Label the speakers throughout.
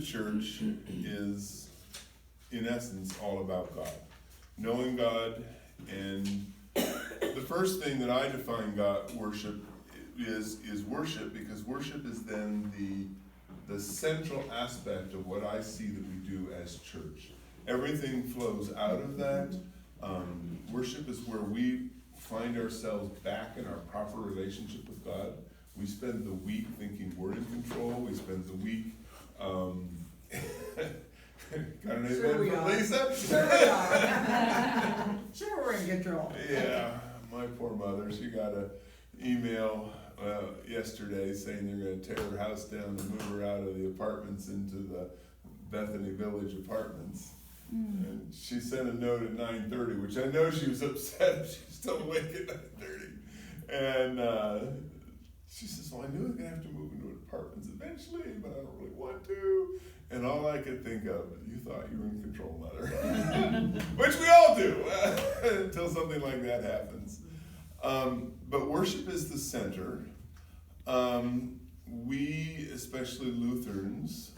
Speaker 1: church is, in essence, all about God. Knowing God, and the first thing that I define God worship is worship, because worship is then the central aspect of what I see that we do as church. Everything flows out of that. Worship is where we find ourselves back in our proper relationship with God. We spend the week thinking we're in control. We spend the week, got an
Speaker 2: Sure we
Speaker 1: amen from
Speaker 2: are.
Speaker 1: Lisa?
Speaker 2: Sure we are. Sure we're in control.
Speaker 1: Yeah, my poor mother, she got an email yesterday saying they're gonna tear her house down and move her out of the apartments into the Bethany Village apartments. And she sent a note at 9:30, which I know she was upset. She's still awake at 9:30. And she says, well, I knew I was gonna have to move into apartments eventually, but I don't really want to. And all I could think of, you thought you were in control, mother. Which we all do, until something like that happens. But worship is the center. We, especially Lutherans,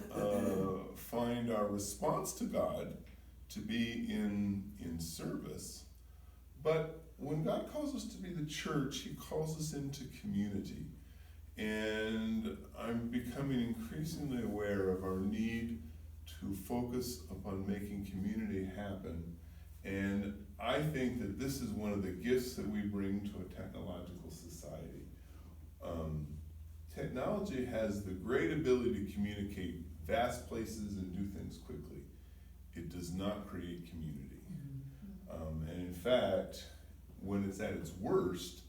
Speaker 1: find our response to God to be in service. But when God calls us to be the church, he calls us into community. And I'm becoming increasingly aware of our need to focus upon making community happen. And I think that this is one of the gifts that we bring to a technological society. Technology has the great ability to communicate vast places and do things quickly. It does not create community. And in fact, when it's at its worst,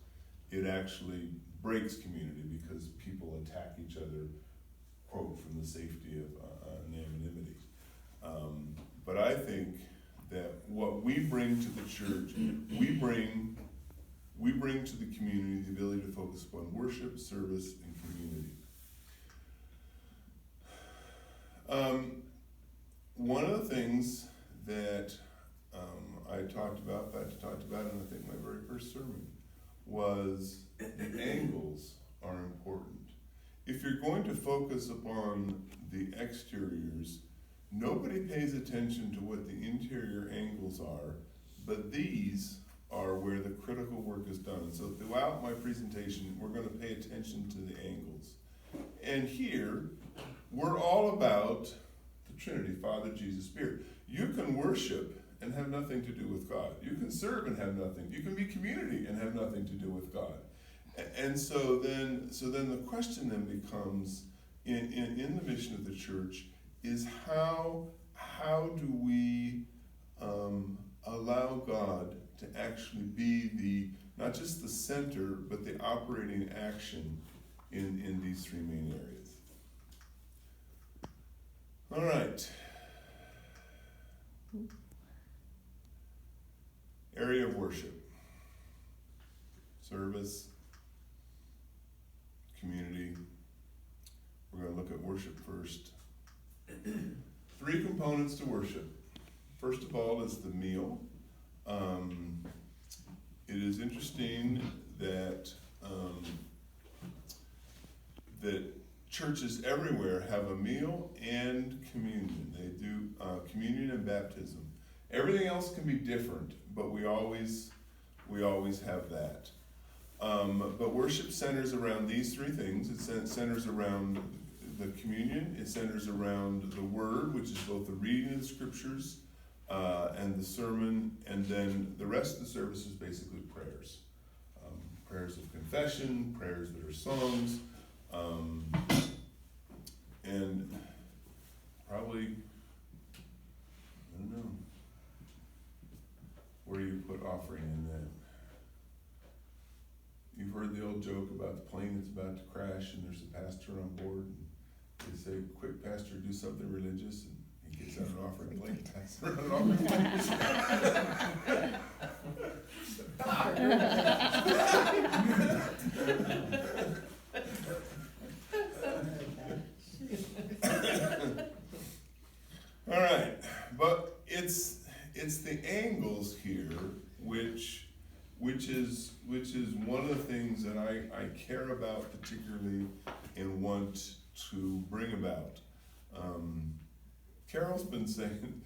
Speaker 1: it actually breaks community because people attack each other, quote, from the safety of anonymity. But I think that what we bring to the church, we bring to the community the ability to focus upon worship, service, and community. One of the things that I talked about in I think my very first sermon, was the angles are important. If you're going to focus upon the exteriors, nobody pays attention to what the interior angles are, but these are where the critical work is done. So throughout my presentation, we're going to pay attention to the angles. And here, we're all about the Trinity, Father, Jesus, Spirit. You can worship and have nothing to do with God. You can serve and have nothing. You can be community and have nothing to do with God. And so then the question then becomes, in the mission of the church, is how do we allow God to actually be not just the center, but the operating action in these three main areas. All right. Area of worship. Service, community. We're going to look at worship first. Three components to worship. First of all is the meal. It is interesting that churches everywhere have a meal and communion. They do communion and baptism. Everything else can be different, but we always have that. But worship centers around these three things. It centers around the communion. It centers around the word, which is both the reading of the scriptures and the sermon, and then the rest of the service is basically prayers. Prayers of confession, prayers that are songs, and probably, I don't know, where do you put offering in that? You've heard the old joke about the plane that's about to crash and there's a pastor on board. And they say, quick, pastor, do something religious. And he gets out an offering plate, passes around an offering plate. All right, but it's the angles here which is one of the things that I care about particularly and want to bring about. Carol's been saying,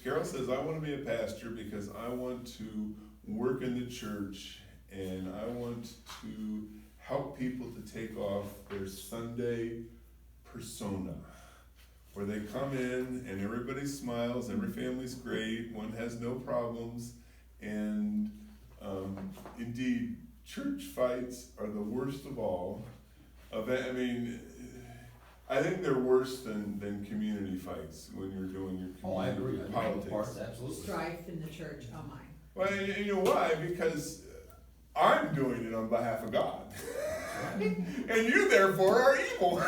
Speaker 1: Carol says, I want to be a pastor because I want to work in the church and I want to help people to take off their Sunday persona, where they come in and everybody smiles, every family's great, one has no problems, and indeed, church fights are the worst of all. I mean, I think they're worse than community fights when you're doing your
Speaker 3: Oh, I agree.
Speaker 1: community politics.
Speaker 3: Absolutely.
Speaker 2: Strife in the church, oh my.
Speaker 1: Well, you know why? Because I'm doing it on behalf of God. And you therefore are evil.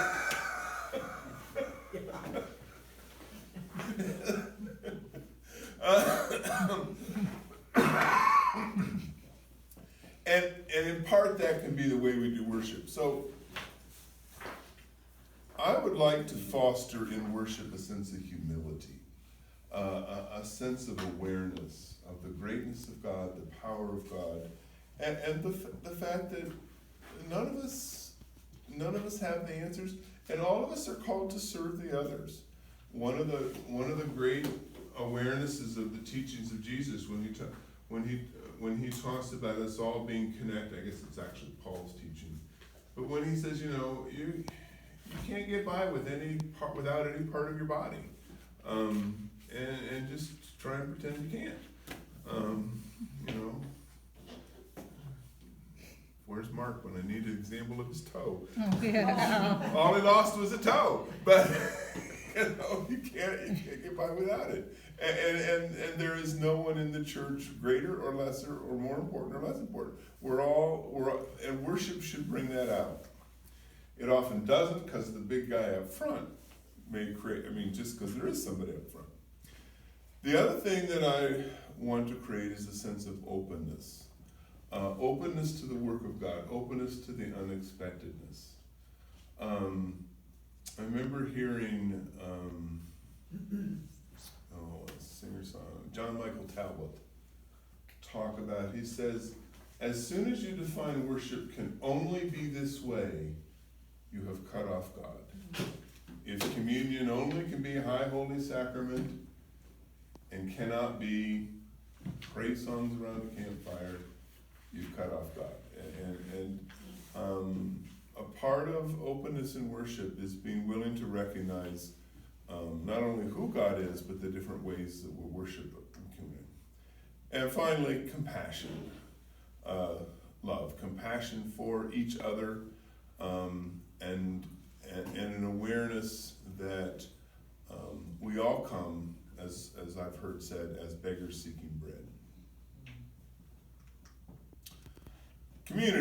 Speaker 1: And in part that can be the way we do worship. So I would like to foster in worship a sense of humility, a sense of awareness of the greatness of God, the power of God, and the fact that none of us have the answers, and all of us are called to serve the others. One of the great awarenesses of the teachings of Jesus when he talks about us all being connected, I guess it's actually Paul's teaching, but when he says, you can't get by without any part of your body, and just try and pretend you can't. Where's Mark when I need an example of his toe?
Speaker 4: Oh, yeah.
Speaker 1: All he lost was a toe, but you can't get by without it. And there is no one in the church greater or lesser or more important or less important. And worship should bring that out. It often doesn't because the big guy up front just because there is somebody up front. The other thing that I want to create is a sense of openness. Openness to the work of God, openness to the unexpectedness. I remember hearing a singer-songwriter, John Michael Talbot, talk about, he says, as soon as you define worship can only be this way, you have cut off God. If communion only can be a high holy sacrament and cannot be praise songs around a campfire, you've cut off God. And a part of openness in worship is being willing to recognize not only who God is, but the different ways that we'll worship Him. And finally, compassion, love, compassion for each other, and an awareness that we all come, as I've heard said, as beggars seeking bread. Community.